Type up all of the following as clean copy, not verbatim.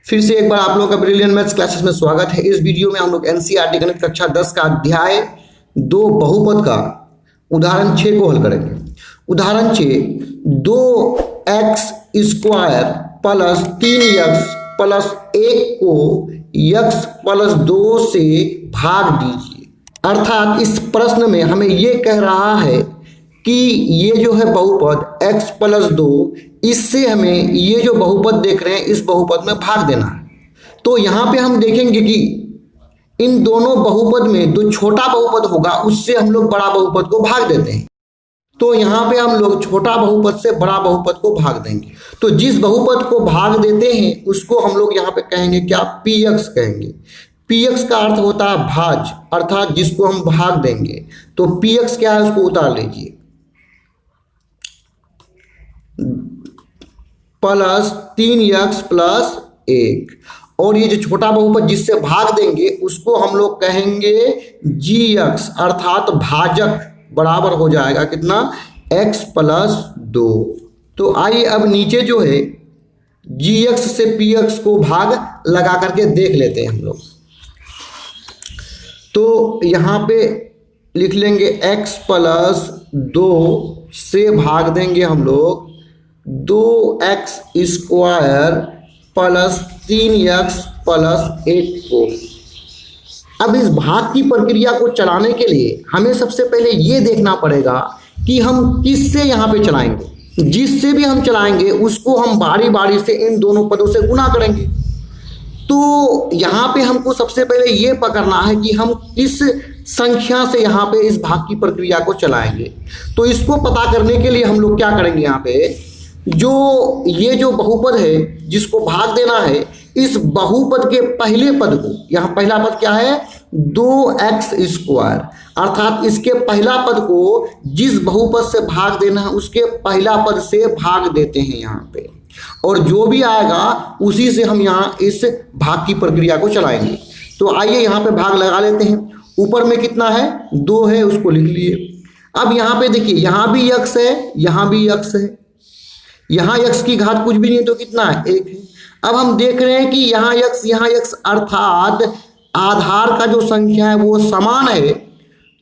फिर से एक बार आप लोगों का ब्रिलियंट मैथ्स क्लासेस में स्वागत है। इस वीडियो में हम लोग एनसीईआरटी गणित कक्षा 10 का अध्याय 2 बहुपद का उदाहरण 6 को हल करेंगे। उदाहरण 6, 2x square plus 3x plus 1 को x प्लस 2 से भाग दीजिए। अर्थात इस प्रश्न में हमें ये कह रहा है कि ये जो है बहुपद x प्लस 2, इससे हमें ये जो बहुपद देख रहे हैं इस बहुपद में भाग देना है। तो यहाँ पे हम देखेंगे कि इन दोनों बहुपद में जो छोटा बहुपद होगा उससे हम लोग बड़ा बहुपद को भाग देते हैं। तो यहाँ पे हम लोग छोटा बहुपद से बड़ा बहुपद को भाग देंगे। तो जिस बहुपद को भाग देते हैं उसको हम लोग यहाँ पे कहेंगे क्या, px कहेंगे। px का अर्थ होता है भाज, अर्थात जिसको हम भाग देंगे। तो px क्या है उसको उतार लीजिए, प्लस 3x प्लस 1। और ये जो छोटा बहुपद जिससे भाग देंगे उसको हम लोग कहेंगे gx, अर्थात भाजक बराबर हो जाएगा कितना, x प्लस 2। तो आइए अब नीचे जो है gx से px को भाग लगा करके देख लेते हैं हम लोग। तो यहाँ पे लिख लेंगे x प्लस 2 से भाग देंगे हम लोग 2x square plus 3x plus 1 को। अब इस भाग की प्रक्रिया को चलाने के लिए हमें सबसे पहले ये देखना पड़ेगा कि हम किससे यहाँ पे चलाएंगे। जिससे भी हम चलाएंगे उसको हम बारी बारी से इन दोनों पदों से गुणा करेंगे। तो यहाँ पे हमको सबसे पहले ये पकड़ना है कि हम किस संख्या से यहाँ पे इस भाग की प्रक्रिया को चलाएंगे। तो इसको पता करने के लिए हम लोग क्या करेंगे, यहाँ पे ये जो बहुपद है जिसको भाग देना है, इस बहुपद के पहले पद को, यहाँ पहला पद क्या है 2x स्क्वायर, अर्थात इसके पहला पद को जिस बहुपद से भाग देना है उसके पहला पद से भाग देते हैं यहाँ पे, और जो भी आएगा उसी से हम यहाँ इस भाग की प्रक्रिया को चलाएंगे। तो आइए यहाँ पे भाग लगा लेते हैं। ऊपर में कितना है, 2 है, उसको लिख लिए। अब यहाँ पे देखिए, यहाँ भी x है, यहाँ भी x है, यहाँ x की घात कुछ भी नहीं तो कितना है, 1 है। अब हम देख रहे हैं कि यहाँ x, अर्थात आधार का जो संख्या है वो समान है।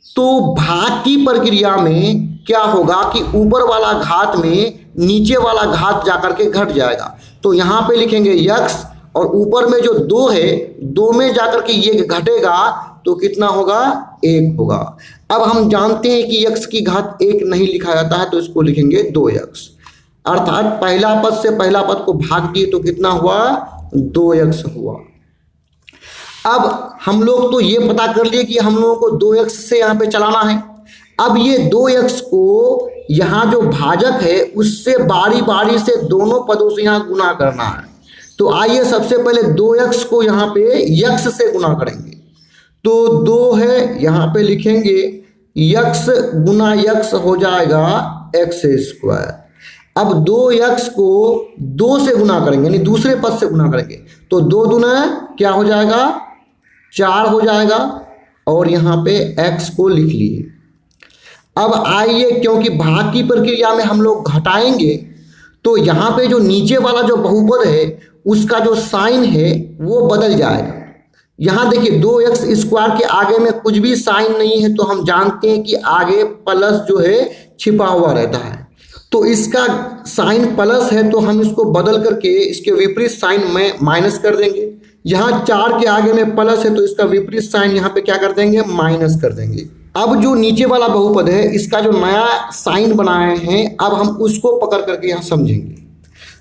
तो भाग की प्रक्रिया में क्या होगा कि ऊपर वाला घात में नीचे वाला घात जाकर के घट जाएगा। तो यहाँ पे लिखेंगे x, और ऊपर में जो 2 है, 2 में जाकर के ये घटेगा तो कितना होगा, 1 होगा। अब हम जानते हैं कि x की घात 1 नहीं लिखा जाता है, तो इसको लिखेंगे 2x, अर्थात पहला पद से पहला पद को भाग दिए तो कितना हुआ, 2x हुआ। अब हम लोग तो ये पता कर लिए कि हम लोगों को 2x से यहाँ पे चलाना है। अब ये 2x को यहाँ जो भाजक है उससे बारी बारी से दोनों पदों से यहाँ गुना करना है। तो आइए सबसे पहले 2x को यहाँ पे x से गुना करेंगे। तो 2 है, यहाँ पे लिखेंगे x गुना x हो जाएगा x स्क्वायर। अब 2x को 2 से गुना करेंगे, यानी दूसरे पद से गुना करेंगे, तो 2 दूना क्या हो जाएगा, 4 हो जाएगा, और यहाँ पे x को लिख लिए। अब आइए, क्योंकि भाग की प्रक्रिया में हम लोग घटाएंगे, तो यहाँ पे जो नीचे वाला जो बहुपद है उसका जो साइन है वो बदल जाएगा। यहाँ देखिए 2x स्क्वायर के आगे में कुछ भी साइन नहीं है, तो हम जानते हैं कि आगे प्लस जो है छिपा हुआ रहता है। तो इसका साइन प्लस है, तो हम इसको बदल करके इसके विपरीत साइन में माइनस कर देंगे। यहाँ 4 के आगे में प्लस है, तो इसका विपरीत साइन यहाँ पे क्या कर देंगे, माइनस कर देंगे। अब जो नीचे वाला बहुपद है इसका जो नया साइन बनाए हैं, अब हम उसको पकड़ करके यहाँ समझेंगे।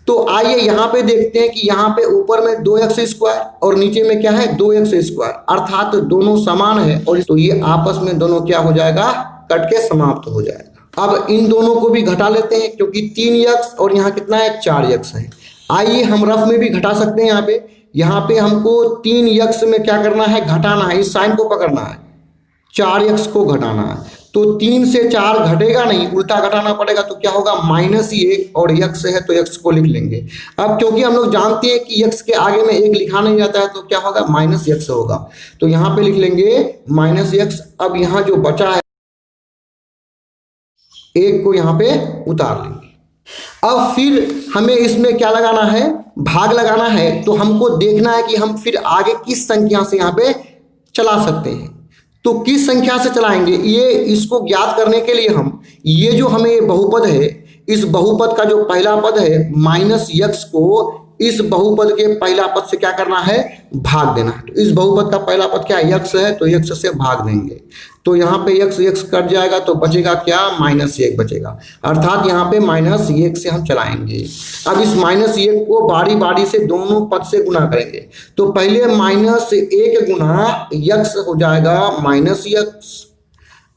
तो आइए यहाँ पे देखते हैं कि यहाँ पे ऊपर में 2x स्क्वायर और नीचे में क्या है, 2x स्क्वायर, अर्थात दोनों समान है, और तो ये आपस में दोनों क्या हो जाएगा, कट के समाप्त हो जाएगा। अब इन दोनों को भी घटा लेते हैं, क्योंकि 3x और यहाँ कितना है, 4x है। आइए हम रफ में भी घटा सकते हैं। यहाँ पे हमको 3x में क्या करना है, घटाना है, इस साइन को पकड़ना है, 4x को घटाना है। तो 3 से 4 घटेगा नहीं, उल्टा घटाना पड़ेगा, तो क्या होगा, -1, और x है तो x को लिख लेंगे। अब क्योंकि हम लोग जानते हैं कि x के आगे में 1 लिखा नहीं जाता है, तो क्या होगा, -x होगा। तो यहाँ पे लिख लेंगे -x। अब यहाँ जो बचा है 1 को यहाँ पे उतार लेंगे। अब फिर हमें इसमें क्या लगाना है, भाग लगाना है। तो हमको देखना है कि हम फिर आगे किस संख्या से यहाँ पे चला सकते हैं। तो किस संख्या से चलाएंगे, ये इसको ज्ञात करने के लिए हम ये जो हमें ये बहुपद है, इस बहुपद का जो पहला पद है माइनस यक्स को इस बहुपद के पहला पद से क्या करना है, भाग देना है। तो इस बहुपद का पहला पद क्या है, यक्स है, तो यक्स से भाग देंगे। तो यहाँ पे यक्स यक्स कट जाएगा तो बचेगा क्या, -1 बचेगा। अर्थात यहाँ पे -1 से हम चलाएंगे। अब इस -1 को बारी बारी से दोनों पद से गुना करेंगे। तो पहले -1 गुना यक्स हो जाएगा -यक्स।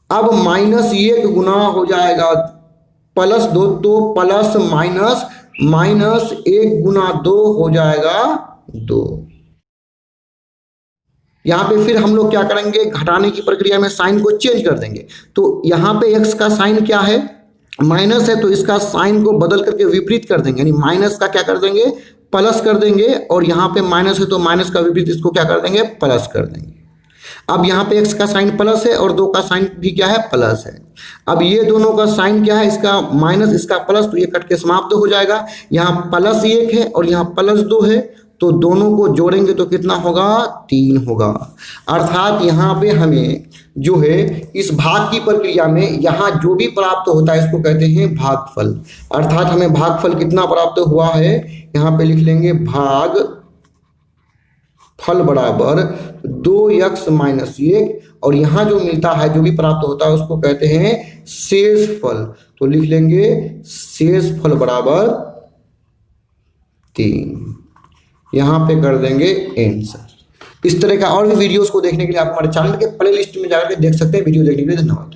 अब -1 गुना हो जाएगा +2, तो प्लस -1 गुना 2 हो जाएगा 2। यहाँ पे फिर हम लोग क्या करेंगे, घटाने की प्रक्रिया में साइन को चेंज कर देंगे। तो यहाँ पे x का साइन क्या है, माइनस है, तो इसका साइन को बदल करके विपरीत कर देंगे, यानी माइनस का क्या कर देंगे, प्लस कर देंगे। और यहाँ पे माइनस है तो माइनस का विपरीत इसको क्या कर देंगे, प्लस कर देंगे। अब यहाँ पे x का साइन प्लस है और 2 का साइन भी क्या है, प्लस है। अब ये दोनों का साइन क्या है, इसका माइनस इसका प्लस, तो ये कट के समाप्त हो जाएगा। यहाँ +1 है और यहाँ +2 है, तो दोनों को जोड़ेंगे तो कितना होगा, 3 होगा। अर्थात यहाँ पे हमें जो है इस भाग की प्रक्रिया में यहाँ जो भी प्राप्त होता है इसको कहते हैं भागफल। अर्थात हमें भागफल कितना प्राप्त हुआ है, यहाँ पे लिख लेंगे भाग फल बराबर 2x - 1, और यहाँ जो मिलता है जो भी प्राप्त होता है उसको कहते हैं शेष फल। तो लिख लेंगे शेष फल बराबर 3। यहाँ पे कर देंगे आंसर। इस तरह का और भी वीडियोस को देखने के लिए आप हमारे चैनल के प्लेलिस्ट में जाकर के देख सकते हैं। वीडियो देखने के लिए धन्यवाद।